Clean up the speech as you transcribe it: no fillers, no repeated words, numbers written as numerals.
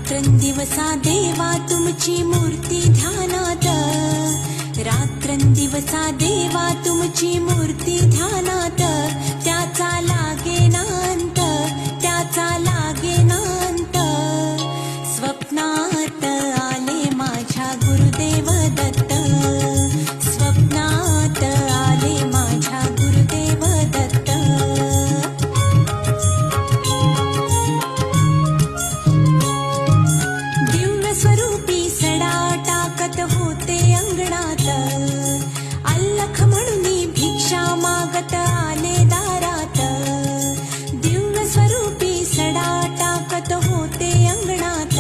रात्रंदिवसा देवा तुमची मूर्ती ध्यानात, रात्रंदिवसा देवा तुमची मूर्ती ध्यानात, त्याचा लागेनांत, त्याचा लागेनांत. स्वप्नात आले माझ्या गुरुदेव दत्त, स्वप्नात आले माझ्या गुरुदेव दत्त. दिव्य स्वरूपी सडा टाकत होते अंगणात, अल्लख म्हणून भिक्षा मागत आले दारात. दिव्य स्वरूपी सडा टाकत होते अंगणात,